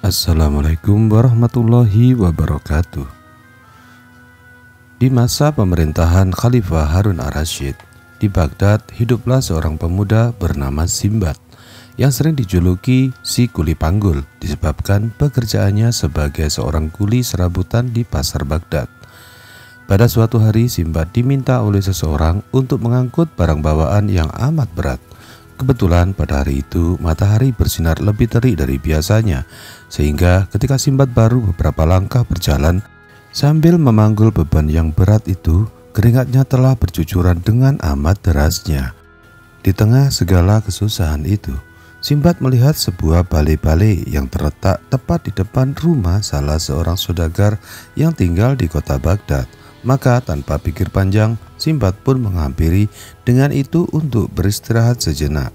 Assalamualaikum warahmatullahi wabarakatuh. Di masa pemerintahan Khalifah Harun ar-Rasyid, di Baghdad hiduplah seorang pemuda bernama Simbad yang sering dijuluki si kuli panggul disebabkan pekerjaannya sebagai seorang kuli serabutan di pasar Baghdad. Pada suatu hari Simbad diminta oleh seseorang untuk mengangkut barang bawaan yang amat berat. Kebetulan pada hari itu matahari bersinar lebih terik dari biasanya, sehingga ketika Simbad baru beberapa langkah berjalan sambil memanggul beban yang berat itu, keringatnya telah bercucuran dengan amat derasnya. Di tengah segala kesusahan itu, Simbad melihat sebuah balai-balai yang terletak tepat di depan rumah salah seorang saudagar yang tinggal di kota Baghdad. Maka tanpa pikir panjang, Simbad pun menghampiri dengan itu untuk beristirahat sejenak.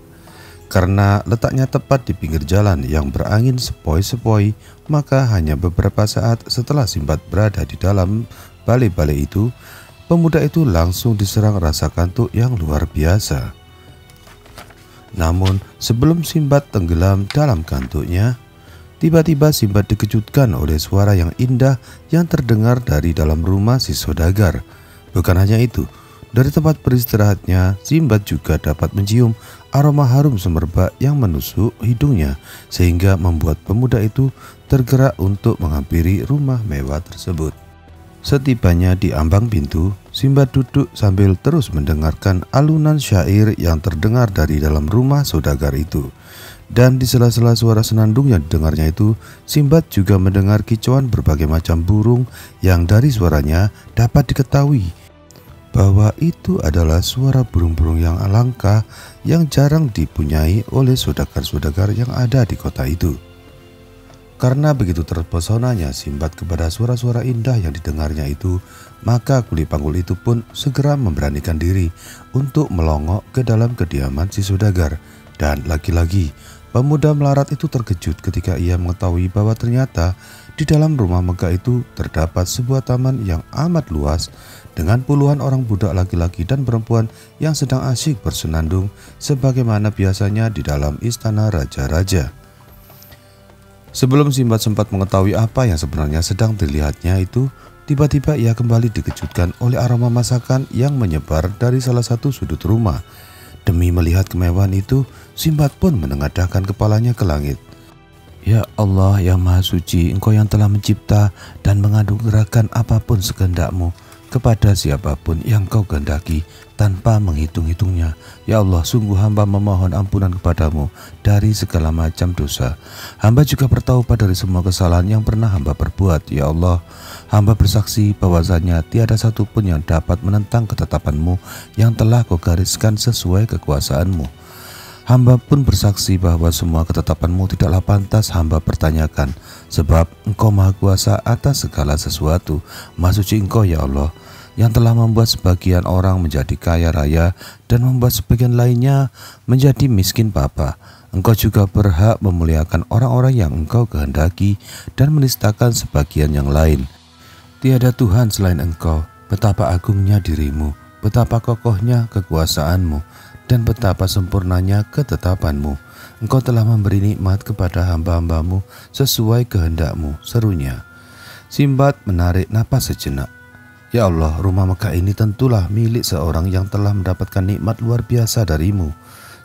Karena letaknya tepat di pinggir jalan yang berangin sepoi-sepoi, maka hanya beberapa saat setelah Simbad berada di dalam balai-balai itu, pemuda itu langsung diserang rasa kantuk yang luar biasa. Namun sebelum Simbad tenggelam dalam kantuknya, tiba-tiba Simbad dikejutkan oleh suara yang indah yang terdengar dari dalam rumah si saudagar. Bukan hanya itu, dari tempat beristirahatnya, Simbad juga dapat mencium aroma harum semerbak yang menusuk hidungnya, sehingga membuat pemuda itu tergerak untuk menghampiri rumah mewah tersebut. Setibanya di ambang pintu, Simbad duduk sambil terus mendengarkan alunan syair yang terdengar dari dalam rumah saudagar itu. Dan di sela-sela suara senandung yang didengarnya itu, Simbad juga mendengar kicauan berbagai macam burung yang dari suaranya dapat diketahui bahwa itu adalah suara burung-burung yang langka yang jarang dipunyai oleh saudagar-saudagar yang ada di kota itu. Karena begitu terpesonanya Simbad kepada suara-suara indah yang didengarnya itu, maka kuli panggul itu pun segera memberanikan diri untuk melongok ke dalam kediaman si saudagar. Dan lagi-lagi pemuda melarat itu terkejut ketika ia mengetahui bahwa ternyata di dalam rumah megah itu terdapat sebuah taman yang amat luas dengan puluhan orang budak laki-laki dan perempuan yang sedang asyik bersenandung sebagaimana biasanya di dalam istana raja-raja. Sebelum Simbad sempat mengetahui apa yang sebenarnya sedang dilihatnya itu, tiba-tiba ia kembali dikejutkan oleh aroma masakan yang menyebar dari salah satu sudut rumah. Demi melihat kemewahan itu, Simbad pun menengadahkan kepalanya ke langit. Ya Allah yang Maha Suci, Engkau yang telah mencipta dan menganugerahkan apapun sekehendakmu kepada siapapun yang Kau kehendaki tanpa menghitung-hitungnya. Ya Allah, sungguh hamba memohon ampunan kepadamu dari segala macam dosa. Hamba juga bertaubat dari semua kesalahan yang pernah hamba perbuat. Ya Allah, hamba bersaksi bahwasanya tiada satupun yang dapat menentang ketetapanmu yang telah Kau gariskan sesuai kekuasaanmu. Hamba pun bersaksi bahwa semua ketetapanmu tidaklah pantas hamba pertanyakan, sebab Engkau Maha Kuasa atas segala sesuatu. Maha Suci Engkau ya Allah, yang telah membuat sebagian orang menjadi kaya raya dan membuat sebagian lainnya menjadi miskin papa. Engkau juga berhak memuliakan orang-orang yang Engkau kehendaki dan menistakan sebagian yang lain. Tiada Tuhan selain Engkau. Betapa agungnya dirimu, betapa kokohnya kekuasaanmu, dan betapa sempurnanya ketetapanmu. Engkau telah memberi nikmat kepada hamba-hambamu sesuai kehendakmu, serunya. Simbad menarik napas sejenak. Ya Allah, rumah Mekah ini tentulah milik seorang yang telah mendapatkan nikmat luar biasa darimu.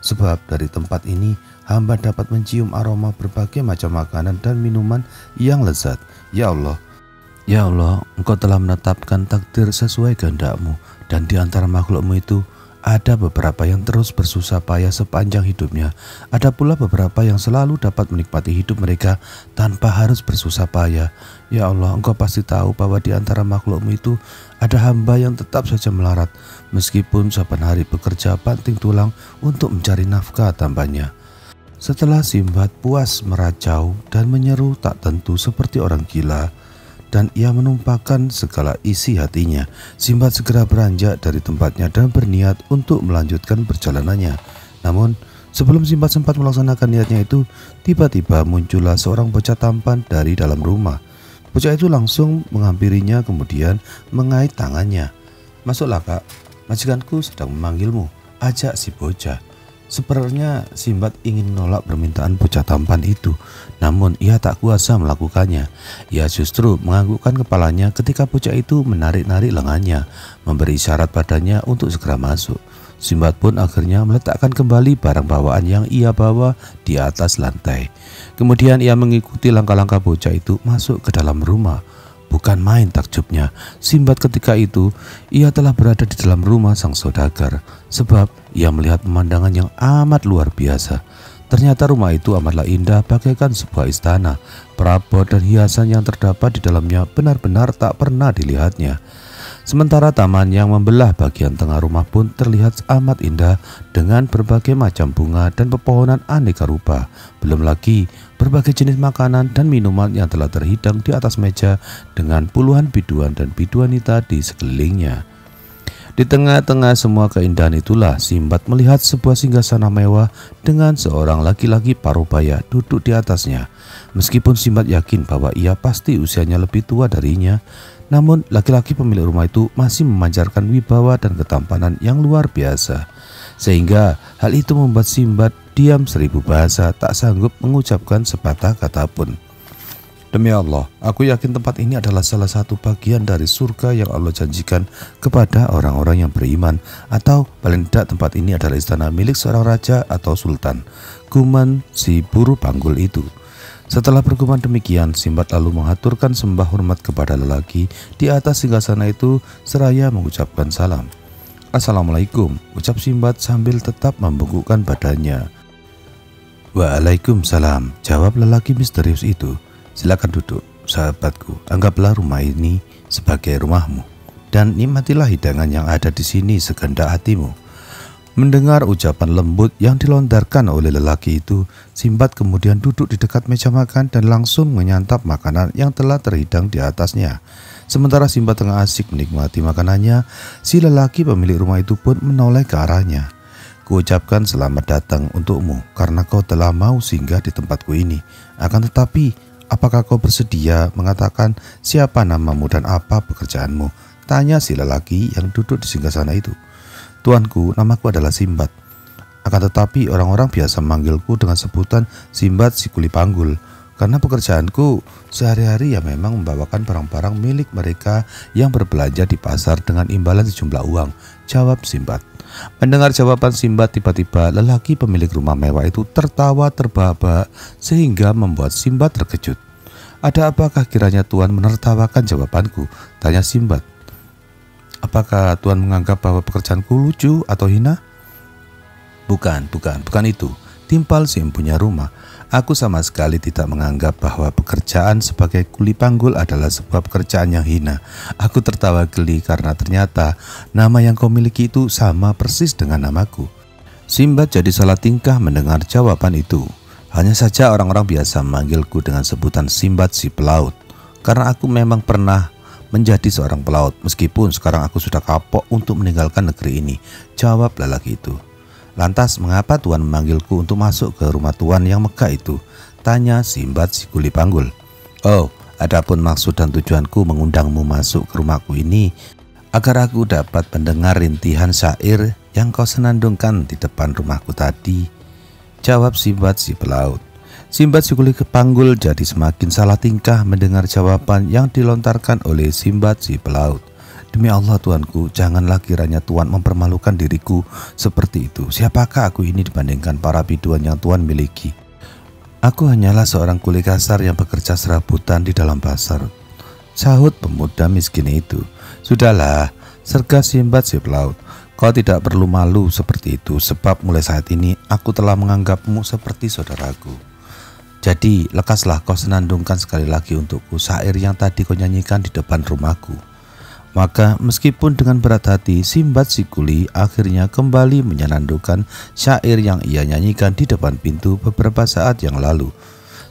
Sebab dari tempat ini hamba dapat mencium aroma berbagai macam makanan dan minuman yang lezat. Ya Allah, Engkau telah menetapkan takdir sesuai kehendakmu, dan di antara makhlukmu itu ada beberapa yang terus bersusah payah sepanjang hidupnya. Ada pula beberapa yang selalu dapat menikmati hidup mereka tanpa harus bersusah payah. Ya Allah, Engkau pasti tahu bahwa di antara makhlukmu itu ada hamba yang tetap saja melarat, meskipun saban hari bekerja banting tulang untuk mencari nafkah tambahannya. Setelah Simbad puas meracau dan menyeru tak tentu seperti orang gila, dan ia menumpahkan segala isi hatinya, Simbad segera beranjak dari tempatnya dan berniat untuk melanjutkan perjalanannya. Namun sebelum Simbad sempat melaksanakan niatnya itu, tiba-tiba muncullah seorang bocah tampan dari dalam rumah. Bocah itu langsung menghampirinya kemudian mengait tangannya. Masuklah Kak, majikanku sedang memanggilmu, ajak si bocah. Sepertinya Simbad ingin menolak permintaan bocah tampan itu, namun ia tak kuasa melakukannya. Ia justru menganggukkan kepalanya ketika bocah itu menarik-narik lengannya, memberi isyarat padanya untuk segera masuk. Simbad pun akhirnya meletakkan kembali barang bawaan yang ia bawa di atas lantai. Kemudian ia mengikuti langkah-langkah bocah itu masuk ke dalam rumah. Bukan main takjubnya, Simbad ketika itu ia telah berada di dalam rumah sang saudagar, sebab ia melihat pemandangan yang amat luar biasa. Ternyata rumah itu amatlah indah bagaikan sebuah istana. Perabot dan hiasan yang terdapat di dalamnya benar-benar tak pernah dilihatnya. Sementara taman yang membelah bagian tengah rumah pun terlihat amat indah dengan berbagai macam bunga dan pepohonan aneka rupa. Belum lagi berbagai jenis makanan dan minuman yang telah terhidang di atas meja dengan puluhan biduan dan biduanita di sekelilingnya. Di tengah-tengah semua keindahan itulah Simbad melihat sebuah singgasana mewah dengan seorang laki-laki parubaya duduk di atasnya. Meskipun Simbad yakin bahwa ia pasti usianya lebih tua darinya, namun laki-laki pemilik rumah itu masih memancarkan wibawa dan ketampanan yang luar biasa. Sehingga hal itu membuat Simbad diam 1000 bahasa, tak sanggup mengucapkan sepatah kata pun. Demi Allah, aku yakin tempat ini adalah salah satu bagian dari surga yang Allah janjikan kepada orang-orang yang beriman, atau paling tidak tempat ini adalah istana milik seorang raja atau sultan, guman si buru panggul itu. Setelah bergumam demikian, Simbad lalu mengaturkan sembah hormat kepada lelaki di atas singgasana itu seraya mengucapkan salam. Assalamualaikum, ucap Simbad sambil tetap membungkukkan badannya. Waalaikumsalam, jawab lelaki misterius itu. Silakan duduk, sahabatku. Anggaplah rumah ini sebagai rumahmu dan nikmatilah hidangan yang ada di sini segendak hatimu. Mendengar ucapan lembut yang dilontarkan oleh lelaki itu, Simbad kemudian duduk di dekat meja makan dan langsung menyantap makanan yang telah terhidang di atasnya. Sementara Simbad tengah asik menikmati makanannya, si lelaki pemilik rumah itu pun menoleh ke arahnya. Kuucapkan selamat datang untukmu karena kau telah mau singgah di tempatku ini. Akan tetapi, apakah kau bersedia mengatakan siapa namamu dan apa pekerjaanmu? Tanya si lelaki yang duduk di singgasana itu. Tuanku, namaku adalah Simbad. Akan tetapi orang-orang biasa memanggilku dengan sebutan Simbad si kuli panggul, karena pekerjaanku sehari-hari ya memang membawakan barang-barang milik mereka yang berbelanja di pasar dengan imbalan sejumlah uang, jawab Simbad. Mendengar jawaban Simbad, tiba-tiba lelaki pemilik rumah mewah itu tertawa terbahak-bahak sehingga membuat Simbad terkejut. Ada apakah kiranya Tuan menertawakan jawabanku? Tanya Simbad. Apakah Tuan menganggap bahwa pekerjaanku lucu atau hina? Bukan itu, timpal si empunya rumah. Aku sama sekali tidak menganggap bahwa pekerjaan sebagai kuli panggul adalah sebuah pekerjaan yang hina. Aku tertawa geli karena ternyata nama yang kau miliki itu sama persis dengan namaku. Simbad jadi salah tingkah mendengar jawaban itu. Hanya saja orang-orang biasa memanggilku dengan sebutan Simbad si pelaut, karena aku memang pernah menjadi seorang pelaut, meskipun sekarang aku sudah kapok untuk meninggalkan negeri ini, jawab lelaki itu. Lantas mengapa Tuan memanggilku untuk masuk ke rumah Tuan yang megah itu? Tanya Simbad si kuli panggul. Oh, adapun maksud dan tujuanku mengundangmu masuk ke rumahku ini agar aku dapat mendengar rintihan syair yang kau senandungkan di depan rumahku tadi, jawab Simbad si pelaut. Simbad si kuli panggul jadi semakin salah tingkah mendengar jawaban yang dilontarkan oleh Simbad si pelaut. Demi Allah tuanku, janganlah kiranya Tuan mempermalukan diriku seperti itu. Siapakah aku ini dibandingkan para biduan yang Tuan miliki? Aku hanyalah seorang kuli kasar yang bekerja serabutan di dalam pasar, sahut pemuda miskin itu. Sudahlah, serga Simbad si pelaut. Kau tidak perlu malu seperti itu, sebab mulai saat ini aku telah menganggapmu seperti saudaraku. Jadi lekaslah kau senandungkan sekali lagi untukku syair yang tadi kau nyanyikan di depan rumahku. Maka meskipun dengan berat hati, Simbad si kuli akhirnya kembali menyenandungkan syair yang ia nyanyikan di depan pintu beberapa saat yang lalu.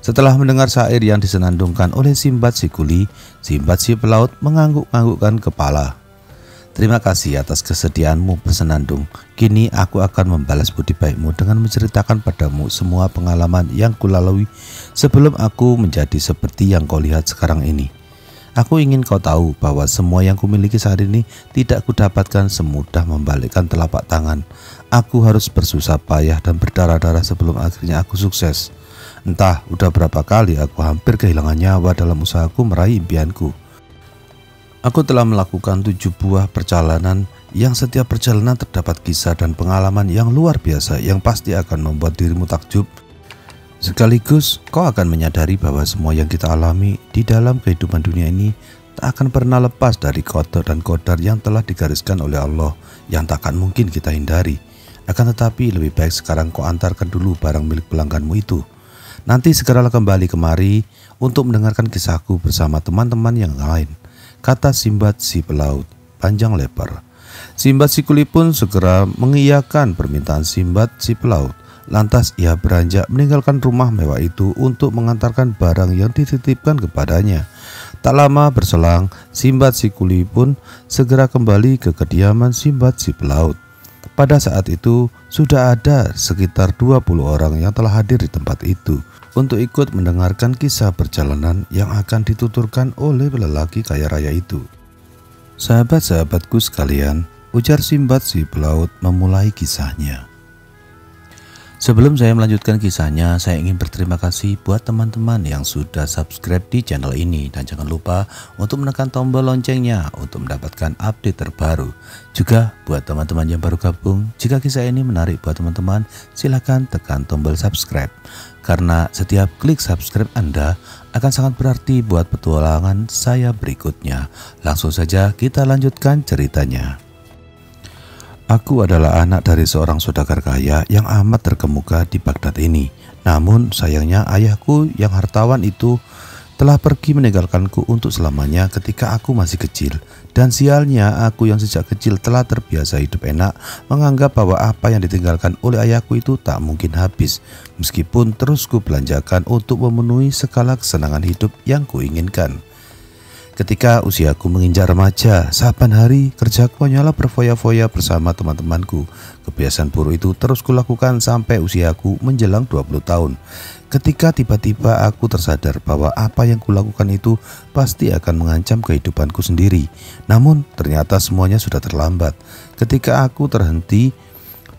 Setelah mendengar syair yang disenandungkan oleh Simbad si kuli, Simbad si pelaut mengangguk-anggukkan kepala. Terima kasih atas kesediaanmu bersenandung. Kini aku akan membalas budi baikmu dengan menceritakan padamu semua pengalaman yang kulalui sebelum aku menjadi seperti yang kau lihat sekarang ini. Aku ingin kau tahu bahwa semua yang kumiliki saat ini tidak kudapatkan semudah membalikkan telapak tangan. Aku harus bersusah payah dan berdarah-darah sebelum akhirnya aku sukses. Entah udah berapa kali aku hampir kehilangan nyawa dalam usahaku meraih impianku. Aku telah melakukan 7 buah perjalanan yang setiap perjalanan terdapat kisah dan pengalaman yang luar biasa yang pasti akan membuat dirimu takjub. Sekaligus kau akan menyadari bahwa semua yang kita alami di dalam kehidupan dunia ini tak akan pernah lepas dari qada dan qadar yang telah digariskan oleh Allah yang takkan mungkin kita hindari. Akan tetapi lebih baik sekarang kau antarkan dulu barang milik pelangganmu itu. Nanti segeralah kembali kemari untuk mendengarkan kisahku bersama teman-teman yang lain, kata Simbad si pelaut panjang lebar. Simbad si kuli pun segera mengiyakan permintaan Simbad si pelaut. Lantas ia beranjak meninggalkan rumah mewah itu untuk mengantarkan barang yang dititipkan kepadanya. Tak lama berselang, Simbad si kuli pun segera kembali ke kediaman Simbad si pelaut. Pada saat itu sudah ada sekitar 20 orang yang telah hadir di tempat itu untuk ikut mendengarkan kisah perjalanan yang akan dituturkan oleh lelaki kaya raya itu. Sahabat-sahabatku sekalian, ujar Simbad si pelaut memulai kisahnya. Sebelum saya melanjutkan kisahnya, saya ingin berterima kasih buat teman-teman yang sudah subscribe di channel ini. Dan jangan lupa untuk menekan tombol loncengnya untuk mendapatkan update terbaru. Juga buat teman-teman yang baru gabung, jika kisah ini menarik buat teman-teman, silahkan tekan tombol subscribe. Karena setiap klik subscribe Anda akan sangat berarti buat petualangan saya berikutnya. Langsung saja kita lanjutkan ceritanya. Aku adalah anak dari seorang saudagar kaya yang amat terkemuka di Baghdad ini. Namun sayangnya ayahku yang hartawan itu telah pergi meninggalkanku untuk selamanya ketika aku masih kecil. Dan sialnya aku yang sejak kecil telah terbiasa hidup enak menganggap bahwa apa yang ditinggalkan oleh ayahku itu tak mungkin habis. Meskipun terus ku belanjakan untuk memenuhi segala kesenangan hidup yang kuinginkan. Ketika usiaku menginjak remaja, saban hari kerjaku hanyalah berfoya-foya bersama teman-temanku. Kebiasaan buruk itu terus kulakukan sampai usiaku menjelang 20 tahun. Ketika tiba-tiba aku tersadar bahwa apa yang kulakukan itu pasti akan mengancam kehidupanku sendiri. Namun ternyata semuanya sudah terlambat. Ketika aku terhenti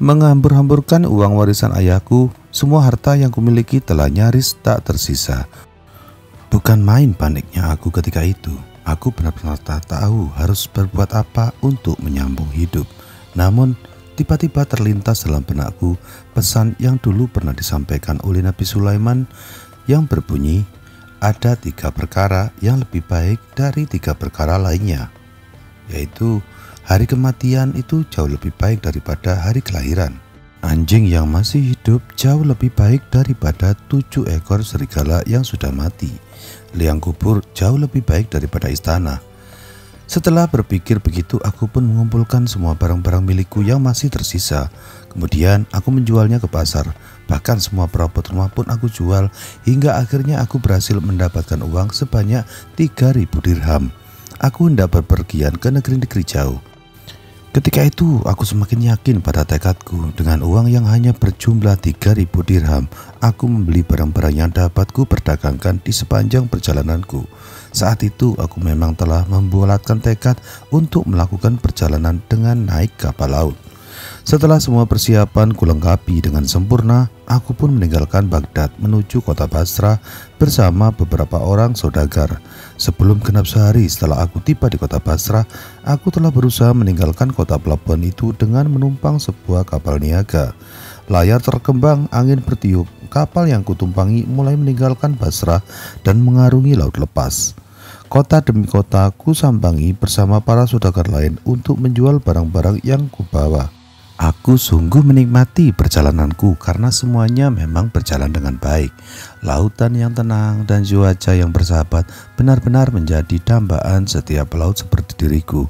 menghambur-hamburkan uang warisan ayahku, semua harta yang kumiliki telah nyaris tak tersisa. Bukan main paniknya aku ketika itu. Aku benar-benar tak tahu harus berbuat apa untuk menyambung hidup. Namun tiba-tiba terlintas dalam benakku pesan yang dulu pernah disampaikan oleh Nabi Sulaiman yang berbunyi, ada 3 perkara yang lebih baik dari 3 perkara lainnya, yaitu hari kematian itu jauh lebih baik daripada hari kelahiran. Anjing yang masih hidup jauh lebih baik daripada 7 ekor serigala yang sudah mati. Liang kubur jauh lebih baik daripada istana. Setelah berpikir begitu, aku pun mengumpulkan semua barang-barang milikku yang masih tersisa. Kemudian aku menjualnya ke pasar. Bahkan semua perabot rumah pun aku jual, hingga akhirnya aku berhasil mendapatkan uang sebanyak 3.000 dirham. Aku hendak berpergian ke negeri-negeri jauh. Ketika itu aku semakin yakin pada tekadku. Dengan uang yang hanya berjumlah 3.000 dirham, aku membeli barang-barang yang dapat ku perdagangkan di sepanjang perjalananku. Saat itu aku memang telah membulatkan tekad untuk melakukan perjalanan dengan naik kapal laut. Setelah semua persiapan kulengkapi dengan sempurna, aku pun meninggalkan Baghdad menuju kota Basrah bersama beberapa orang saudagar. Sebelum genap sehari setelah aku tiba di kota Basrah, aku telah berusaha meninggalkan kota pelabuhan itu dengan menumpang sebuah kapal niaga. Layar terkembang, angin bertiup, kapal yang kutumpangi mulai meninggalkan Basrah dan mengarungi laut lepas. Kota demi kota ku sambangi bersama para saudagar lain untuk menjual barang-barang yang kubawa. Aku sungguh menikmati perjalananku karena semuanya memang berjalan dengan baik. Lautan yang tenang dan cuaca yang bersahabat benar-benar menjadi dambaan setiap pelaut seperti diriku.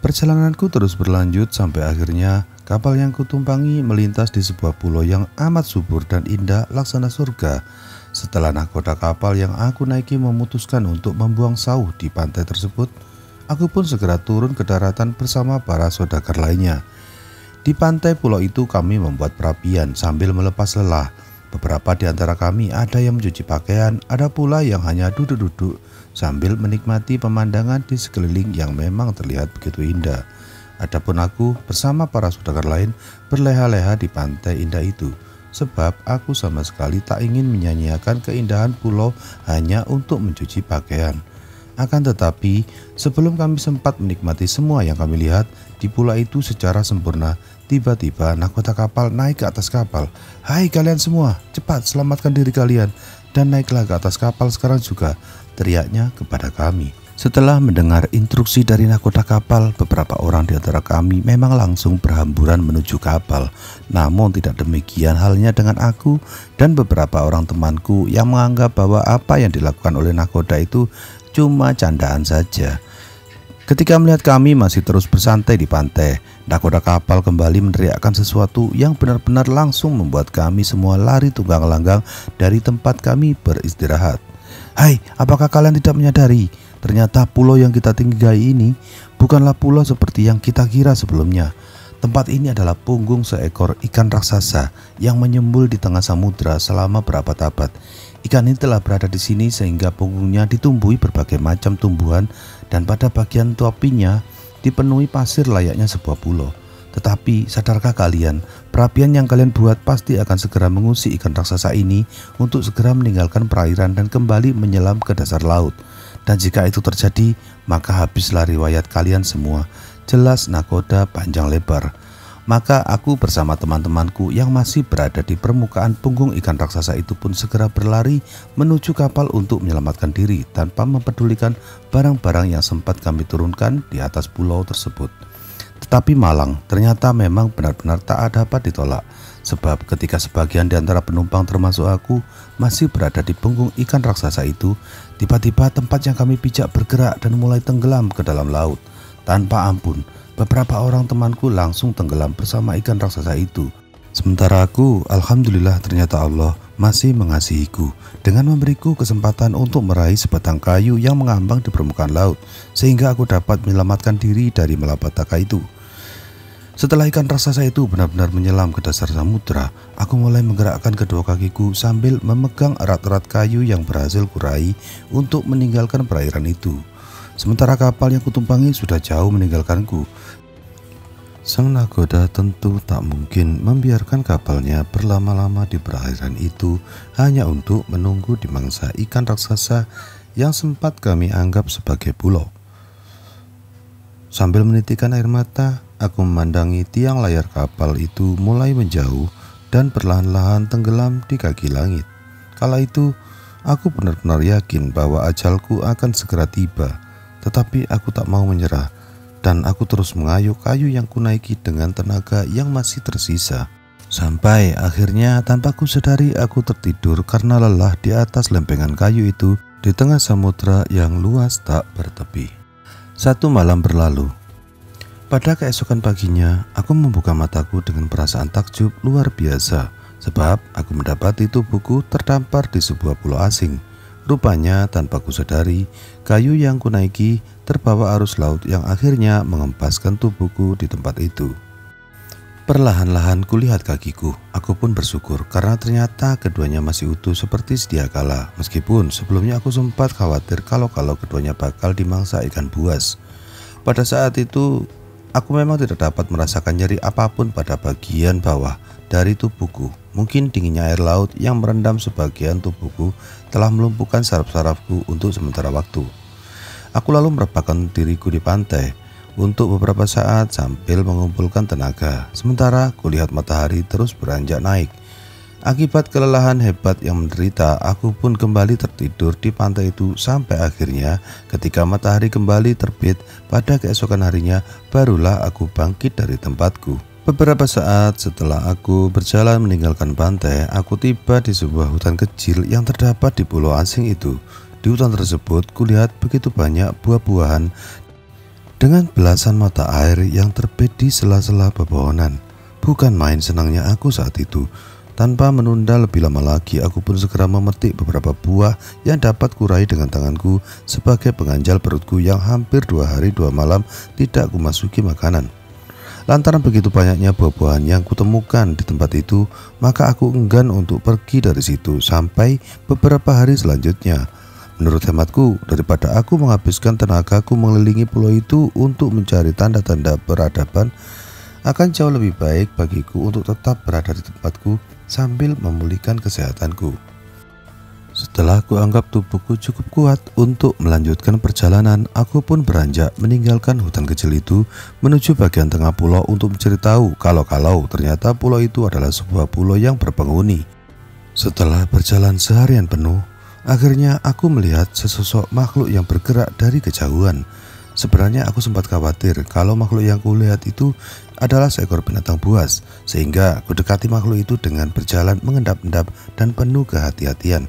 Perjalananku terus berlanjut sampai akhirnya kapal yang kutumpangi melintas di sebuah pulau yang amat subur dan indah laksana surga. Setelah nahkoda kapal yang aku naiki memutuskan untuk membuang sauh di pantai tersebut, aku pun segera turun ke daratan bersama para saudagar lainnya. Di pantai pulau itu kami membuat perapian sambil melepas lelah. Beberapa di antara kami ada yang mencuci pakaian, ada pula yang hanya duduk-duduk sambil menikmati pemandangan di sekeliling yang memang terlihat begitu indah. Adapun aku bersama para saudagar lain berleha-leha di pantai indah itu, sebab aku sama sekali tak ingin menyanyiakan keindahan pulau hanya untuk mencuci pakaian. Akan tetapi, sebelum kami sempat menikmati semua yang kami lihat di pulau itu secara sempurna, tiba-tiba nahkoda kapal naik ke atas kapal. "Hai kalian semua, cepat selamatkan diri kalian dan naiklah ke atas kapal sekarang juga," teriaknya kepada kami. Setelah mendengar instruksi dari nahkoda kapal, beberapa orang di antara kami memang langsung berhamburan menuju kapal. Namun tidak demikian halnya dengan aku dan beberapa orang temanku yang menganggap bahwa apa yang dilakukan oleh nahkoda itu cuma candaan saja. Ketika melihat kami masih terus bersantai di pantai, nahkoda kapal kembali meneriakkan sesuatu yang benar-benar langsung membuat kami semua lari tunggang-langgang dari tempat kami beristirahat. "Hai, apakah kalian tidak menyadari? Ternyata pulau yang kita tinggali ini bukanlah pulau seperti yang kita kira sebelumnya. Tempat ini adalah punggung seekor ikan raksasa yang menyembul di tengah samudra selama berabad-abad. Ikan ini telah berada di sini sehingga punggungnya ditumbuhi berbagai macam tumbuhan dan pada bagian topinya dipenuhi pasir layaknya sebuah pulau. Tetapi sadarkah kalian, perapian yang kalian buat pasti akan segera mengusik ikan raksasa ini untuk segera meninggalkan perairan dan kembali menyelam ke dasar laut. Dan jika itu terjadi, maka habislah riwayat kalian semua," jelas nahkoda panjang lebar. Maka aku bersama teman-temanku yang masih berada di permukaan punggung ikan raksasa itu pun segera berlari menuju kapal untuk menyelamatkan diri tanpa mempedulikan barang-barang yang sempat kami turunkan di atas pulau tersebut. Tetapi malang ternyata memang benar-benar tak dapat ditolak, sebab ketika sebagian di antara penumpang termasuk aku masih berada di punggung ikan raksasa itu, tiba-tiba tempat yang kami pijak bergerak dan mulai tenggelam ke dalam laut. Tanpa ampun, beberapa orang temanku langsung tenggelam bersama ikan raksasa itu. Sementara aku, alhamdulillah ternyata Allah masih mengasihiku dengan memberiku kesempatan untuk meraih sebatang kayu yang mengambang di permukaan laut, sehingga aku dapat menyelamatkan diri dari malapetaka itu. Setelah ikan raksasa itu benar-benar menyelam ke dasar samudra, aku mulai menggerakkan kedua kakiku sambil memegang erat-erat kayu yang berhasil kurai untuk meninggalkan perairan itu. Sementara kapal yang kutumpangi sudah jauh meninggalkanku. Sang nahkoda tentu tak mungkin membiarkan kapalnya berlama-lama di perairan itu hanya untuk menunggu di mangsa ikan raksasa yang sempat kami anggap sebagai pulau. Sambil menitikkan air mata, aku memandangi tiang layar kapal itu mulai menjauh dan perlahan-lahan tenggelam di kaki langit. Kala itu, aku benar-benar yakin bahwa ajalku akan segera tiba. Tetapi aku tak mau menyerah dan aku terus mengayuh kayu yang kunaiki dengan tenaga yang masih tersisa. Sampai akhirnya tanpa ku sadari aku tertidur karena lelah di atas lempengan kayu itu di tengah samudra yang luas tak bertepi. 1 malam berlalu. Pada keesokan paginya, aku membuka mataku dengan perasaan takjub luar biasa sebab aku mendapati tubuhku terdampar di sebuah pulau asing. Rupanya tanpa kusadari, kayu yang kunaiki terbawa arus laut yang akhirnya mengempaskan tubuhku di tempat itu. Perlahan-lahan kulihat kakiku. Aku pun bersyukur karena ternyata keduanya masih utuh seperti sedia kala. Meskipun sebelumnya aku sempat khawatir kalau keduanya bakal dimangsa ikan buas. Pada saat itu, aku memang tidak dapat merasakan nyeri apapun pada bagian bawah dari tubuhku. Mungkin dinginnya air laut yang merendam sebagian tubuhku telah melumpuhkan saraf-sarafku untuk sementara waktu. Aku lalu merepakkan diriku di pantai untuk beberapa saat sambil mengumpulkan tenaga. Sementara kulihat matahari terus beranjak naik. Akibat kelelahan hebat yang menderita, aku pun kembali tertidur di pantai itu sampai akhirnya ketika matahari kembali terbit pada keesokan harinya, barulah aku bangkit dari tempatku. Beberapa saat setelah aku berjalan meninggalkan pantai, aku tiba di sebuah hutan kecil yang terdapat di pulau asing itu. Di hutan tersebut, kulihat begitu banyak buah-buahan dengan belasan mata air yang terbit di sela-sela pepohonan. Bukan main senangnya aku saat itu. Tanpa menunda lebih lama lagi, aku pun segera memetik beberapa buah yang dapat kurai dengan tanganku sebagai pengganjal perutku yang hampir 2 hari 2 malam tidak kumasuki makanan. Lantaran begitu banyaknya buah-buahan yang kutemukan di tempat itu, maka aku enggan untuk pergi dari situ sampai beberapa hari selanjutnya. Menurut hematku, daripada aku menghabiskan tenagaku mengelilingi pulau itu untuk mencari tanda-tanda peradaban, akan jauh lebih baik bagiku untuk tetap berada di tempatku sambil memulihkan kesehatanku. Setelah kuanggap tubuhku cukup kuat untuk melanjutkan perjalanan, aku pun beranjak meninggalkan hutan kecil itu menuju bagian tengah pulau untuk mencari tahu kalau ternyata pulau itu adalah sebuah pulau yang berpenghuni. Setelah berjalan seharian penuh, akhirnya aku melihat sesosok makhluk yang bergerak dari kejauhan. Sebenarnya aku sempat khawatir kalau makhluk yang kulihat itu adalah seekor binatang buas, sehingga kudekati makhluk itu dengan berjalan mengendap-endap dan penuh kehati-hatian.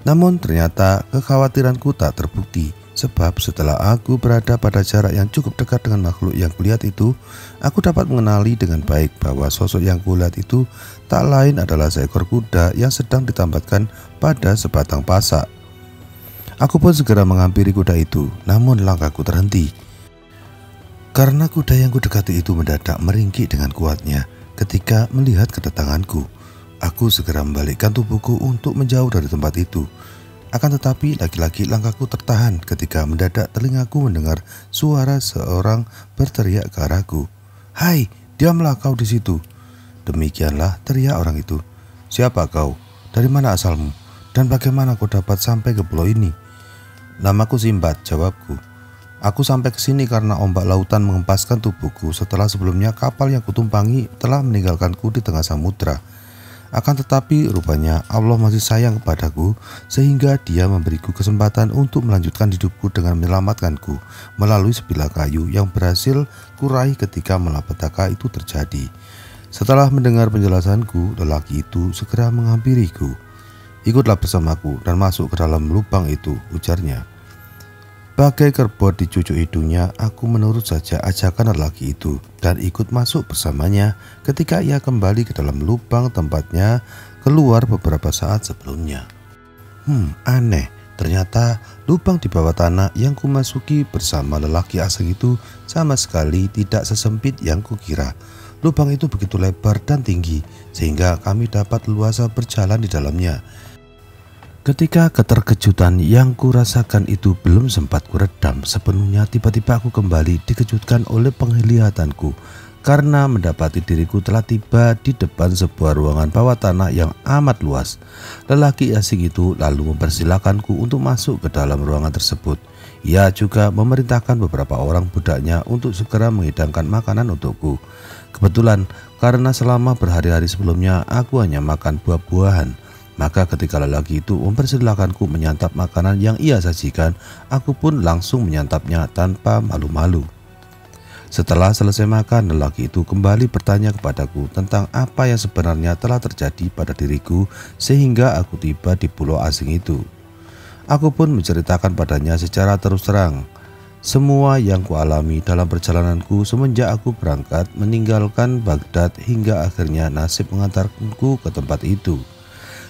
Namun ternyata kekhawatiranku tak terbukti, sebab setelah aku berada pada jarak yang cukup dekat dengan makhluk yang kulihat itu, aku dapat mengenali dengan baik bahwa sosok yang kulihat itu tak lain adalah seekor kuda yang sedang ditambatkan pada sebatang pasak. Aku pun segera menghampiri kuda itu, namun langkahku terhenti. Karena kuda yang kudekati itu mendadak meringkik dengan kuatnya ketika melihat kedatanganku. Aku segera membalikkan tubuhku untuk menjauh dari tempat itu. Akan tetapi lagi-lagi langkahku tertahan ketika mendadak telingaku mendengar suara seorang berteriak ke arahku. "Hai, diamlah kau di situ." Demikianlah teriak orang itu. "Siapa kau? Dari mana asalmu? Dan bagaimana kau dapat sampai ke pulau ini?" "Namaku Simbad," jawabku. "Aku sampai ke sini karena ombak lautan mengempaskan tubuhku setelah sebelumnya kapal yang kutumpangi telah meninggalkanku di tengah samudra. Akan tetapi rupanya Allah masih sayang kepadaku sehingga Dia memberiku kesempatan untuk melanjutkan hidupku dengan menyelamatkanku melalui sebilah kayu yang berhasil kuraih ketika malapetaka itu terjadi." Setelah mendengar penjelasanku, lelaki itu segera menghampiriku. "Ikutlah bersamaku dan masuk ke dalam lubang itu," ujarnya. Bagai kerbau di cucuk hidungnya, aku menurut saja ajakan lelaki itu dan ikut masuk bersamanya ketika ia kembali ke dalam lubang tempatnya keluar beberapa saat sebelumnya. Aneh, ternyata lubang di bawah tanah yang kumasuki bersama lelaki asing itu sama sekali tidak sesempit yang kukira. Lubang itu begitu lebar dan tinggi sehingga kami dapat luasa berjalan di dalamnya. Ketika keterkejutan yang kurasakan itu belum sempat kuredam sepenuhnya, tiba-tiba aku kembali dikejutkan oleh penglihatanku karena mendapati diriku telah tiba di depan sebuah ruangan bawah tanah yang amat luas. Lelaki asing itu lalu mempersilahkanku untuk masuk ke dalam ruangan tersebut. Ia juga memerintahkan beberapa orang budaknya untuk segera menghidangkan makanan untukku. Kebetulan karena selama berhari-hari sebelumnya aku hanya makan buah-buahan, maka ketika lelaki itu mempersilahkanku menyantap makanan yang ia sajikan, aku pun langsung menyantapnya tanpa malu-malu. Setelah selesai makan, lelaki itu kembali bertanya kepadaku tentang apa yang sebenarnya telah terjadi pada diriku sehingga aku tiba di pulau asing itu. Aku pun menceritakan padanya secara terus terang semua yang kualami dalam perjalananku semenjak aku berangkat meninggalkan Baghdad hingga akhirnya nasib mengantarkanku ke tempat itu.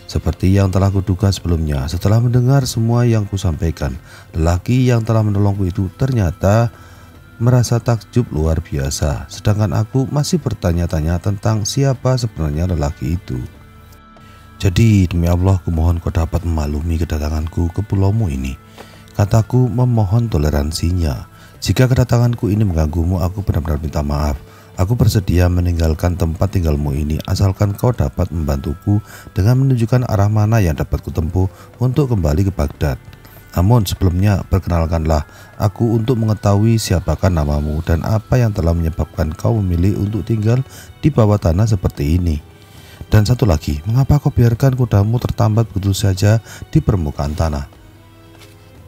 Seperti yang telah kuduga sebelumnya, setelah mendengar semua yang kusampaikan, lelaki yang telah menolongku itu ternyata merasa takjub luar biasa, sedangkan aku masih bertanya-tanya tentang siapa sebenarnya lelaki itu. "Jadi demi Allah kumohon kau dapat memaklumi kedatanganku ke pulaumu ini," kataku memohon toleransinya. "Jika kedatanganku ini mengganggumu, aku benar-benar minta maaf. Aku bersedia meninggalkan tempat tinggalmu ini asalkan kau dapat membantuku dengan menunjukkan arah mana yang dapat kutempuh untuk kembali ke Baghdad. Namun sebelumnya perkenalkanlah aku untuk mengetahui siapakah namamu dan apa yang telah menyebabkan kau memilih untuk tinggal di bawah tanah seperti ini. Dan satu lagi, mengapa kau biarkan kudamu tertambat begitu saja di permukaan tanah?"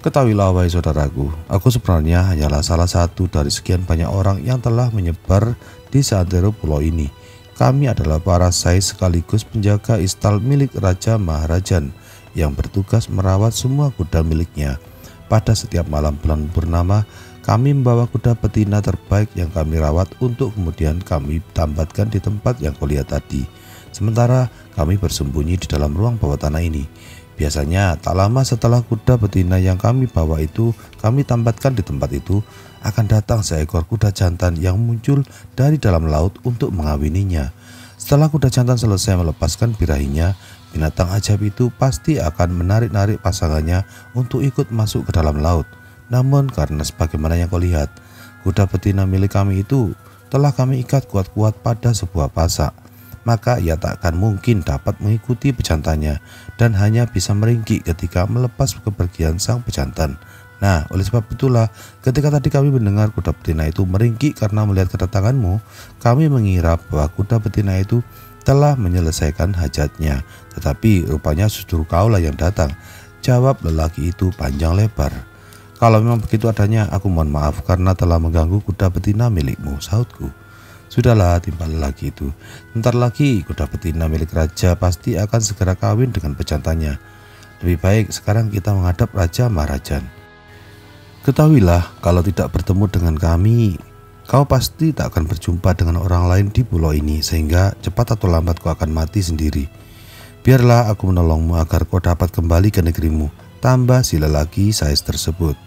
"Ketahuilah wahai saudaraku, aku sebenarnya hanyalah salah satu dari sekian banyak orang yang telah menyebar di seantero pulau ini. Kami adalah para sai sekaligus penjaga istal milik Raja Maharajan yang bertugas merawat semua kuda miliknya. Pada setiap malam bulan purnama, kami membawa kuda betina terbaik yang kami rawat untuk kemudian kami tambatkan di tempat yang kau lihat tadi. Sementara kami bersembunyi di dalam ruang bawah tanah ini. Biasanya tak lama setelah kuda betina yang kami bawa itu kami tambatkan di tempat itu, akan datang seekor kuda jantan yang muncul dari dalam laut untuk mengawininya. Setelah kuda jantan selesai melepaskan birahinya, binatang ajaib itu pasti akan menarik-narik pasangannya untuk ikut masuk ke dalam laut. Namun karena sebagaimana yang kau lihat, kuda betina milik kami itu telah kami ikat kuat-kuat pada sebuah pasak, maka ia tak akan mungkin dapat mengikuti pejantannya dan hanya bisa meringkik ketika melepas kepergian sang pejantan. Nah, oleh sebab itulah ketika tadi kami mendengar kuda betina itu meringkik karena melihat kedatanganmu, kami mengira bahwa kuda betina itu telah menyelesaikan hajatnya. Tetapi rupanya justru kaulah yang datang, jawab lelaki itu panjang lebar. Kalau memang begitu adanya, aku mohon maaf karena telah mengganggu kuda betina milikmu, sahutku. Sudahlah, timpal lelaki itu. Bentar lagi kuda betina milik raja pasti akan segera kawin dengan pejantannya. Lebih baik sekarang kita menghadap Raja Maharajan. Ketahuilah, kalau tidak bertemu dengan kami, kau pasti tak akan berjumpa dengan orang lain di pulau ini, sehingga cepat atau lambat kau akan mati sendiri. Biarlah aku menolongmu agar kau dapat kembali ke negerimu, tambah si lelaki Sais tersebut.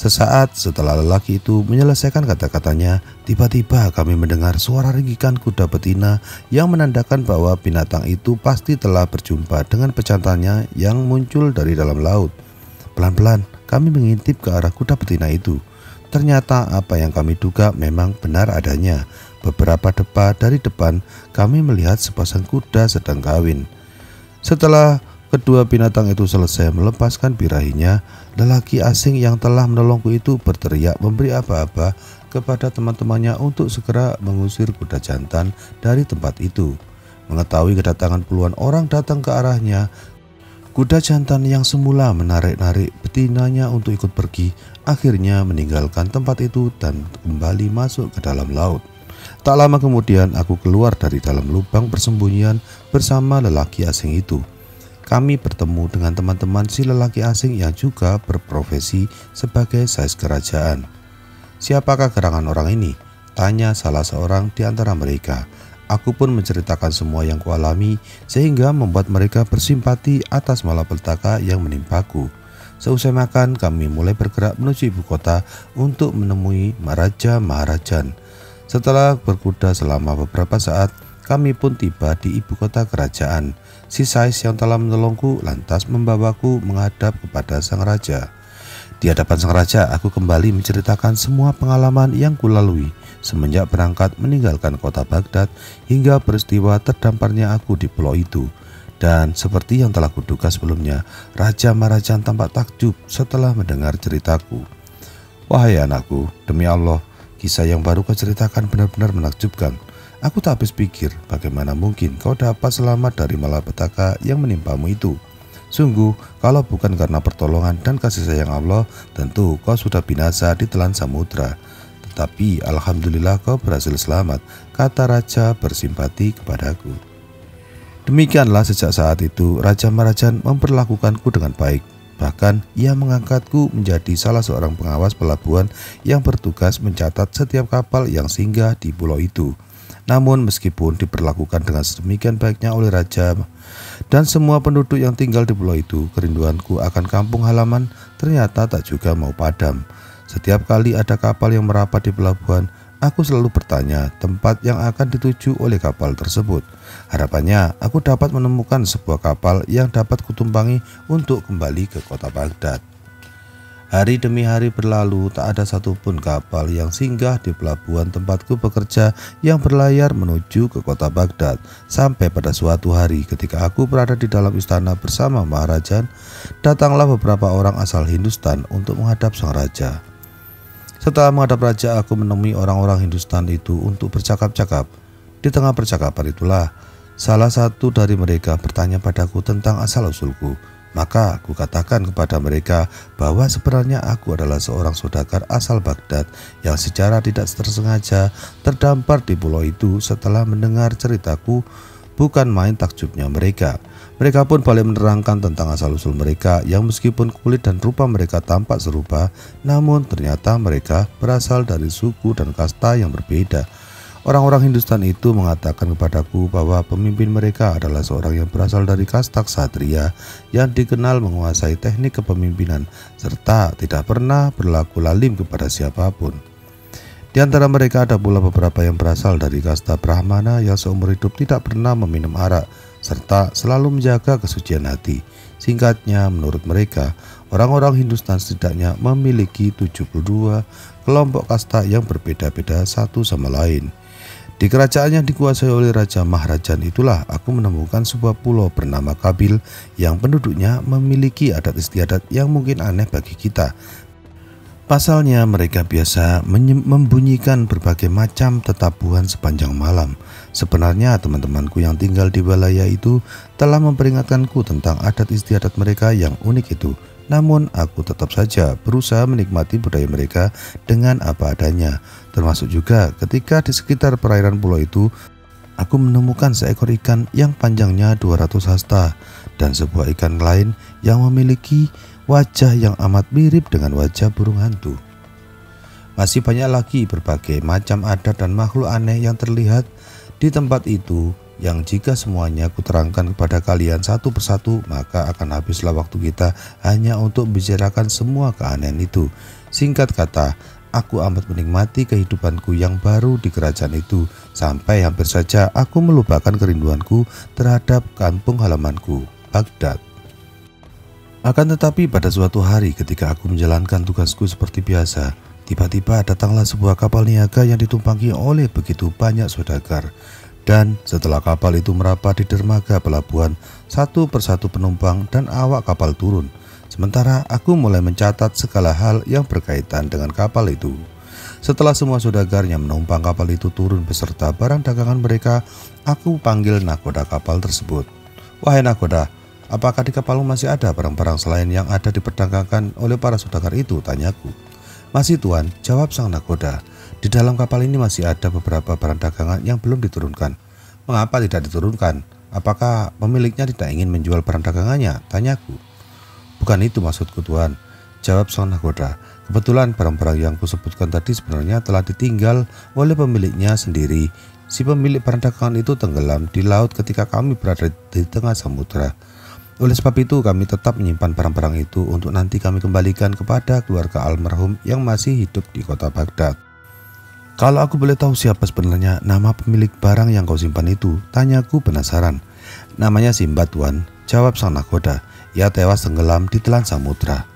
Sesaat setelah lelaki itu menyelesaikan kata-katanya, tiba-tiba kami mendengar suara ringkikan kuda betina yang menandakan bahwa binatang itu pasti telah berjumpa dengan pejantannya yang muncul dari dalam laut. Pelan-pelan kami mengintip ke arah kuda betina itu. Ternyata apa yang kami duga memang benar adanya. Beberapa depa dari depan kami melihat sepasang kuda sedang kawin. Setelah kedua binatang itu selesai melepaskan birahinya, lelaki asing yang telah menolongku itu berteriak memberi aba-aba kepada teman-temannya untuk segera mengusir kuda jantan dari tempat itu. Mengetahui kedatangan puluhan orang datang ke arahnya, kuda jantan yang semula menarik-narik betinanya untuk ikut pergi, akhirnya meninggalkan tempat itu dan kembali masuk ke dalam laut. Tak lama kemudian aku keluar dari dalam lubang persembunyian bersama lelaki asing itu. Kami bertemu dengan teman-teman si lelaki asing yang juga berprofesi sebagai sais kerajaan. Siapakah gerangan orang ini? Tanya salah seorang di antara mereka. Aku pun menceritakan semua yang kualami sehingga membuat mereka bersimpati atas malapetaka yang menimpaku. Seusai makan, kami mulai bergerak menuju ibu kota untuk menemui Raja Maharajan. Setelah berkuda selama beberapa saat, kami pun tiba di ibu kota kerajaan. Si Sais yang telah menolongku lantas membawaku menghadap kepada sang raja. Di hadapan sang raja, aku kembali menceritakan semua pengalaman yang kulalui semenjak berangkat meninggalkan kota Baghdad hingga peristiwa terdamparnya aku di pulau itu. Dan seperti yang telah kuduga sebelumnya, Raja Maharajan tampak takjub setelah mendengar ceritaku. Wahai anakku, demi Allah, kisah yang baru kau ceritakan benar-benar menakjubkan. Aku tak habis pikir bagaimana mungkin kau dapat selamat dari malapetaka yang menimpamu itu. Sungguh, kalau bukan karena pertolongan dan kasih sayang Allah, tentu kau sudah binasa di telan samudra. Tetapi alhamdulillah kau berhasil selamat, kata raja bersimpati kepadaku. Demikianlah sejak saat itu Raja Maharajan memperlakukanku dengan baik. Bahkan ia mengangkatku menjadi salah seorang pengawas pelabuhan yang bertugas mencatat setiap kapal yang singgah di pulau itu. Namun meskipun diperlakukan dengan sedemikian baiknya oleh raja dan semua penduduk yang tinggal di pulau itu, kerinduanku akan kampung halaman ternyata tak juga mau padam. Setiap kali ada kapal yang merapat di pelabuhan, aku selalu bertanya tempat yang akan dituju oleh kapal tersebut. Harapannya aku dapat menemukan sebuah kapal yang dapat kutumpangi untuk kembali ke kota Baghdad. Hari demi hari berlalu, tak ada satupun kapal yang singgah di pelabuhan tempatku bekerja yang berlayar menuju ke kota Baghdad. Sampai pada suatu hari ketika aku berada di dalam istana bersama Maharajan, datanglah beberapa orang asal Hindustan untuk menghadap sang raja. Setelah menghadap raja, aku menemui orang-orang Hindustan itu untuk bercakap-cakap. Di tengah percakapan itulah, salah satu dari mereka bertanya padaku tentang asal-usulku. Maka aku katakan kepada mereka bahwa sebenarnya aku adalah seorang saudagar asal Baghdad yang secara tidak tersengaja terdampar di pulau itu. Setelah mendengar ceritaku, bukan main takjubnya mereka. Mereka pun balik menerangkan tentang asal-usul mereka yang meskipun kulit dan rupa mereka tampak serupa, namun ternyata mereka berasal dari suku dan kasta yang berbeda. Orang-orang Hindustan itu mengatakan kepadaku bahwa pemimpin mereka adalah seorang yang berasal dari kasta ksatria yang dikenal menguasai teknik kepemimpinan serta tidak pernah berlaku lalim kepada siapapun. Di antara mereka ada pula beberapa yang berasal dari kasta Brahmana yang seumur hidup tidak pernah meminum arak serta selalu menjaga kesucian hati. Singkatnya, menurut mereka, orang-orang Hindustan setidaknya memiliki 72 kelompok kasta yang berbeda-beda satu sama lain. Di kerajaan yang dikuasai oleh Raja Maharajan itulah aku menemukan sebuah pulau bernama Kabil yang penduduknya memiliki adat istiadat yang mungkin aneh bagi kita. Pasalnya mereka biasa membunyikan berbagai macam tetabuhan sepanjang malam. Sebenarnya teman-temanku yang tinggal di wilayah itu telah memperingatkanku tentang adat istiadat mereka yang unik itu. Namun aku tetap saja berusaha menikmati budaya mereka dengan apa adanya. Termasuk juga ketika di sekitar perairan pulau itu aku menemukan seekor ikan yang panjangnya 200 hasta dan sebuah ikan lain yang memiliki wajah yang amat mirip dengan wajah burung hantu. Masih banyak lagi berbagai macam adat dan makhluk aneh yang terlihat di tempat itu, yang jika semuanya kuterangkan kepada kalian satu persatu maka akan habislah waktu kita hanya untuk membicarakan semua keanehan itu. Singkat kata, aku amat menikmati kehidupanku yang baru di kerajaan itu sampai hampir saja aku melupakan kerinduanku terhadap kampung halamanku, Baghdad. Akan tetapi pada suatu hari ketika aku menjalankan tugasku seperti biasa, tiba-tiba datanglah sebuah kapal niaga yang ditumpangi oleh begitu banyak saudagar. Dan setelah kapal itu merapat di dermaga pelabuhan, satu persatu penumpang dan awak kapal turun. Sementara aku mulai mencatat segala hal yang berkaitan dengan kapal itu. Setelah semua saudagar yang menumpang kapal itu turun beserta barang dagangan mereka, aku panggil nakoda kapal tersebut. "Wahai nakoda, apakah di kapalmu masih ada barang-barang selain yang ada diperdagangkan oleh para saudagar itu?" tanyaku. "Masih tuan," jawab sang nakoda. "Di dalam kapal ini masih ada beberapa barang dagangan yang belum diturunkan." "Mengapa tidak diturunkan? Apakah pemiliknya tidak ingin menjual barang dagangannya?" tanyaku. "Bukan itu maksudku tuan," jawab sang nakoda. "Kebetulan barang-barang yang kusebutkan tadi sebenarnya telah ditinggal oleh pemiliknya sendiri. Si pemilik barang dagangan itu tenggelam di laut ketika kami berada di tengah samudera. Oleh sebab itu kami tetap menyimpan barang-barang itu untuk nanti kami kembalikan kepada keluarga almarhum yang masih hidup di kota Baghdad." "Kalau aku boleh tahu siapa sebenarnya nama pemilik barang yang kau simpan itu?" tanyaku penasaran. "Namanya Simbad tuan," jawab sang nakoda. "Ia tewas tenggelam di telan samudra."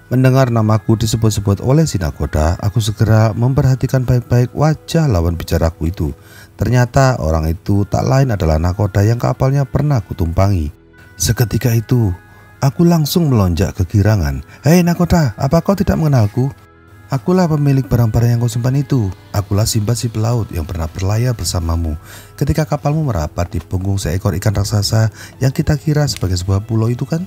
Mendengar namaku disebut-sebut oleh si nakoda, aku segera memperhatikan baik-baik wajah lawan bicaraku itu. Ternyata orang itu tak lain adalah nakoda yang kapalnya pernah kutumpangi. Seketika itu, aku langsung melonjak kegirangan. "Hei nakoda, apa kau tidak mengenalku? Akulah pemilik barang-barang yang kau simpan itu. Akulah Simbad si pelaut yang pernah berlayar bersamamu ketika kapalmu merapat di punggung seekor ikan raksasa yang kita kira sebagai sebuah pulau itu kan?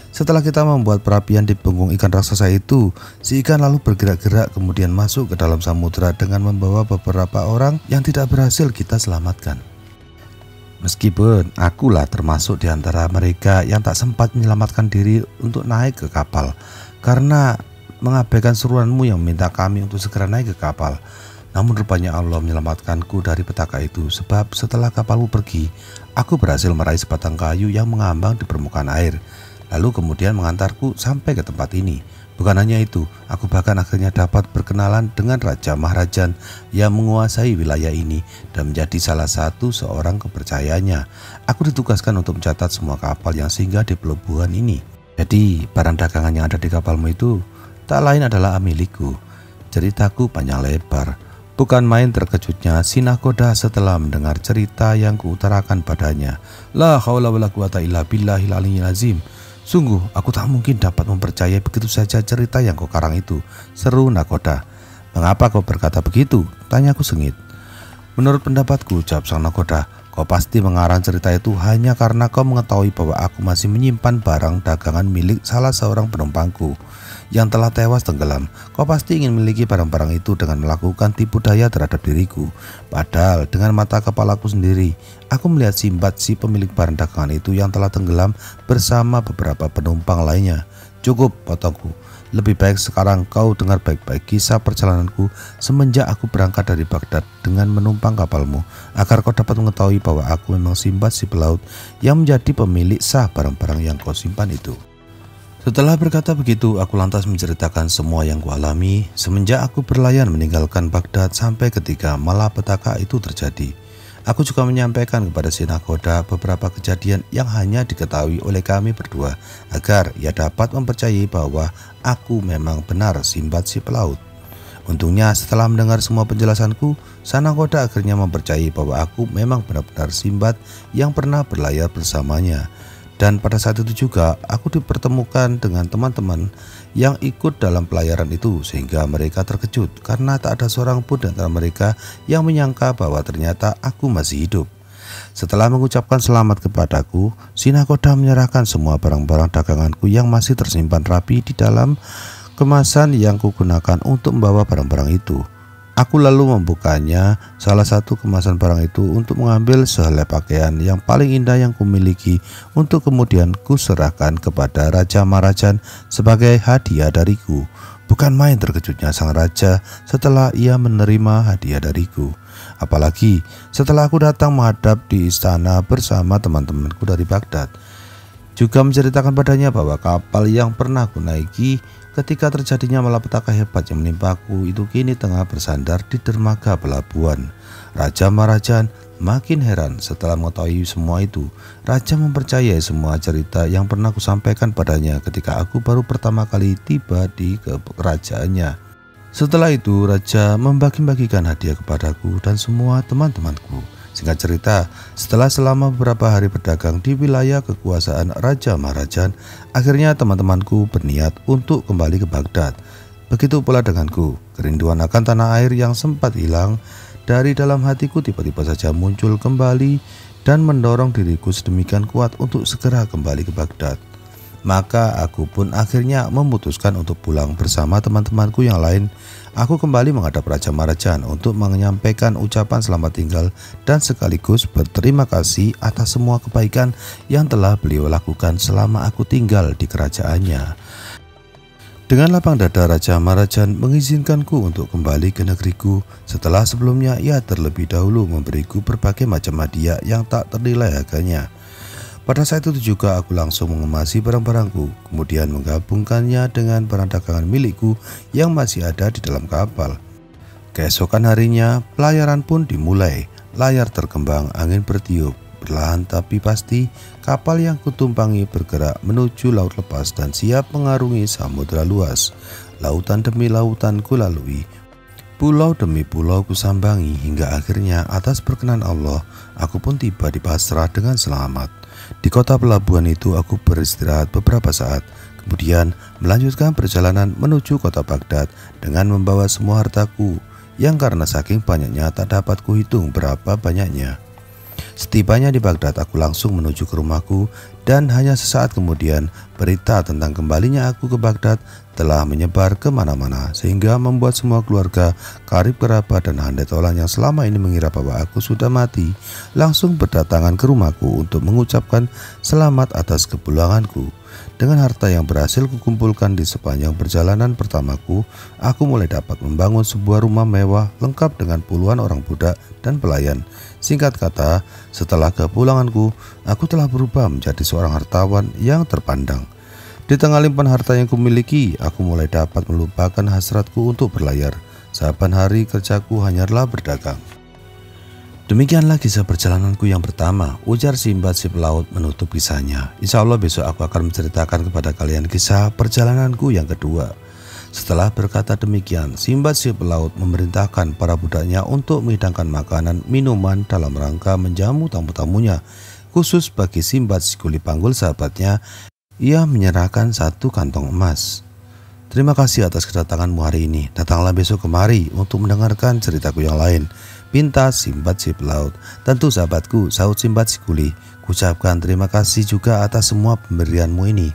Setelah kita membuat perapian di punggung ikan raksasa itu, si ikan lalu bergerak-gerak kemudian masuk ke dalam samudera dengan membawa beberapa orang yang tidak berhasil kita selamatkan. Meskipun akulah termasuk di antara mereka yang tak sempat menyelamatkan diri untuk naik ke kapal karena mengabaikan seruanmu yang meminta kami untuk segera naik ke kapal. Namun rupanya Allah menyelamatkanku dari petaka itu, sebab setelah kapalmu pergi, aku berhasil meraih sebatang kayu yang mengambang di permukaan air, lalu kemudian mengantarku sampai ke tempat ini. Bukan hanya itu, aku bahkan akhirnya dapat berkenalan dengan Raja Maharajan yang menguasai wilayah ini dan menjadi salah satu seorang kepercayaannya. Aku ditugaskan untuk mencatat semua kapal yang singgah di pelabuhan ini. Jadi barang dagangan yang ada di kapalmu itu tak lain adalah milikku. Ceritaku panjang lebar. Bukan main terkejutnya si nakoda setelah mendengar cerita yang kuutarakan padanya. "La haula wala quwata illa billahil aliyyil azim. Sungguh aku tak mungkin dapat mempercayai begitu saja cerita yang kau karang itu," seru nakoda. "Mengapa kau berkata begitu?" tanyaku sengit. "Menurut pendapatku," jawab sang nakoda, "kau pasti mengarang cerita itu hanya karena kau mengetahui bahwa aku masih menyimpan barang dagangan milik salah seorang penumpangku yang telah tewas tenggelam. Kau pasti ingin memiliki barang-barang itu dengan melakukan tipu daya terhadap diriku. Padahal dengan mata kepalaku sendiri, aku melihat Simbad si pemilik barang dagangan itu yang telah tenggelam bersama beberapa penumpang lainnya. Cukup, potongku. Lebih baik sekarang kau dengar baik-baik kisah perjalananku semenjak aku berangkat dari Baghdad dengan menumpang kapalmu, agar kau dapat mengetahui bahwa aku memang Simbad si pelaut yang menjadi pemilik sah barang-barang yang kau simpan itu. Setelah berkata begitu, aku lantas menceritakan semua yang kualami semenjak aku berlayar meninggalkan Baghdad sampai ketika malapetaka itu terjadi. Aku juga menyampaikan kepada si nahkoda beberapa kejadian yang hanya diketahui oleh kami berdua, agar ia dapat mempercayai bahwa aku memang benar Simbad si pelaut. Untungnya setelah mendengar semua penjelasanku, sang nahkoda akhirnya mempercayai bahwa aku memang benar-benar Simbad yang pernah berlayar bersamanya. Dan pada saat itu juga aku dipertemukan dengan teman-teman yang ikut dalam pelayaran itu, sehingga mereka terkejut karena tak ada seorang pun di antara mereka yang menyangka bahwa ternyata aku masih hidup. Setelah mengucapkan selamat kepadaku, si nahkoda menyerahkan semua barang-barang daganganku yang masih tersimpan rapi di dalam kemasan yang kugunakan untuk membawa barang-barang itu. Aku lalu membukanya salah satu kemasan barang itu untuk mengambil sehelai pakaian yang paling indah yang kumiliki untuk kemudian kuserahkan kepada Raja Marajan sebagai hadiah dariku. Bukan main terkejutnya sang raja setelah ia menerima hadiah dariku. Apalagi setelah aku datang menghadap di istana bersama teman-temanku dari Baghdad, juga menceritakan padanya bahwa kapal yang pernah aku naiki ketika terjadinya malapetaka hebat yang menimpaku itu kini tengah bersandar di dermaga pelabuhan. Raja Marajan makin heran setelah mengetahui semua itu. Raja mempercayai semua cerita yang pernah kusampaikan padanya ketika aku baru pertama kali tiba di kerajaannya. Setelah itu Raja membagi-bagikan hadiah kepadaku dan semua teman-temanku. Singkat cerita, setelah selama beberapa hari berdagang di wilayah kekuasaan Raja Marajan, akhirnya teman-temanku berniat untuk kembali ke Baghdad. Begitu pula denganku, kerinduan akan tanah air yang sempat hilang dari dalam hatiku tiba-tiba saja muncul kembali dan mendorong diriku sedemikian kuat untuk segera kembali ke Baghdad. Maka aku pun akhirnya memutuskan untuk pulang bersama teman-temanku yang lain. Aku kembali menghadap Raja Marajan untuk menyampaikan ucapan selamat tinggal dan sekaligus berterima kasih atas semua kebaikan yang telah beliau lakukan selama aku tinggal di kerajaannya. Dengan lapang dada Raja Marajan mengizinkanku untuk kembali ke negeriku setelah sebelumnya ia terlebih dahulu memberiku berbagai macam hadiah yang tak ternilai harganya. Pada saat itu juga aku langsung mengemasi barang-barangku, kemudian menggabungkannya dengan barang dagangan milikku yang masih ada di dalam kapal. Keesokan harinya, pelayaran pun dimulai. Layar terkembang, angin bertiup. Perlahan tapi pasti, kapal yang kutumpangi bergerak menuju laut lepas dan siap mengarungi samudera luas. Lautan demi lautan kulalui, pulau demi pulau kusambangi, hingga akhirnya atas perkenan Allah, aku pun tiba di Basrah dengan selamat. Di kota pelabuhan itu aku beristirahat beberapa saat, kemudian melanjutkan perjalanan menuju kota Baghdad dengan membawa semua hartaku yang karena saking banyaknya tak dapat kuhitung berapa banyaknya. Setibanya di Baghdad, aku langsung menuju ke rumahku dan hanya sesaat kemudian berita tentang kembalinya aku ke Baghdad telah menyebar kemana-mana sehingga membuat semua keluarga, karib kerabat dan handai tolan yang selama ini mengira bahwa aku sudah mati langsung berdatangan ke rumahku untuk mengucapkan selamat atas kepulanganku. Dengan harta yang berhasil kukumpulkan di sepanjang perjalanan pertamaku, aku mulai dapat membangun sebuah rumah mewah lengkap dengan puluhan orang budak dan pelayan. Singkat kata, setelah kepulanganku, aku telah berubah menjadi seorang hartawan yang terpandang. Di tengah limpahan harta yang kumiliki, aku mulai dapat melupakan hasratku untuk berlayar. Saban hari kerjaku hanyalah berdagang. Demikianlah kisah perjalananku yang pertama, ujar Simbad si pelaut menutup kisahnya. Insya Allah besok aku akan menceritakan kepada kalian kisah perjalananku yang kedua. Setelah berkata demikian, Simbad si pelaut memerintahkan para budaknya untuk menghidangkan makanan minuman dalam rangka menjamu tamu-tamunya. Khusus bagi Simbad si kuli panggul sahabatnya, ia menyerahkan satu kantong emas. Terima kasih atas kedatanganmu hari ini. Datanglah besok kemari untuk mendengarkan ceritaku yang lain, pinta Simbad si pelaut. Tentu sahabatku, sahut Simbad si kuli. Kucapkan terima kasih juga atas semua pemberianmu ini.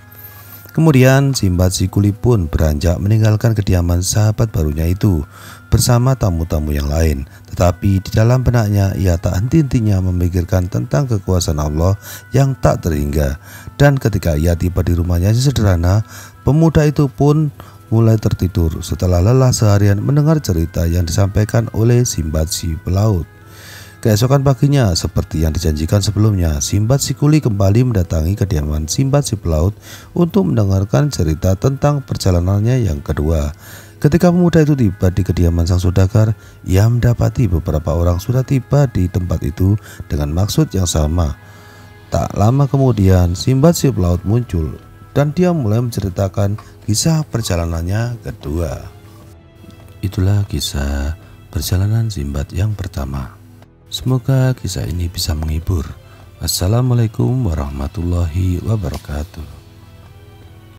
Kemudian Simbad si kuli pun beranjak meninggalkan kediaman sahabat barunya itu bersama tamu-tamu yang lain. Tetapi di dalam benaknya ia tak henti-hentinya memikirkan tentang kekuasaan Allah yang tak terhingga Dan ketika ia tiba di rumahnya yang sederhana, pemuda itu pun mulai tertidur setelah lelah seharian mendengar cerita yang disampaikan oleh Simbad si pelaut. Keesokan paginya, seperti yang dijanjikan sebelumnya, Simbad si kuli kembali mendatangi kediaman Simbad si pelaut untuk mendengarkan cerita tentang perjalanannya yang kedua. Ketika pemuda itu tiba di kediaman sang saudagar, ia mendapati beberapa orang sudah tiba di tempat itu dengan maksud yang sama. Tak lama kemudian, Simbad si pelaut muncul dan dia mulai menceritakan kisah perjalanannya kedua. Itulah kisah perjalanan Simbad yang pertama. Semoga kisah ini bisa menghibur. Assalamualaikum warahmatullahi wabarakatuh.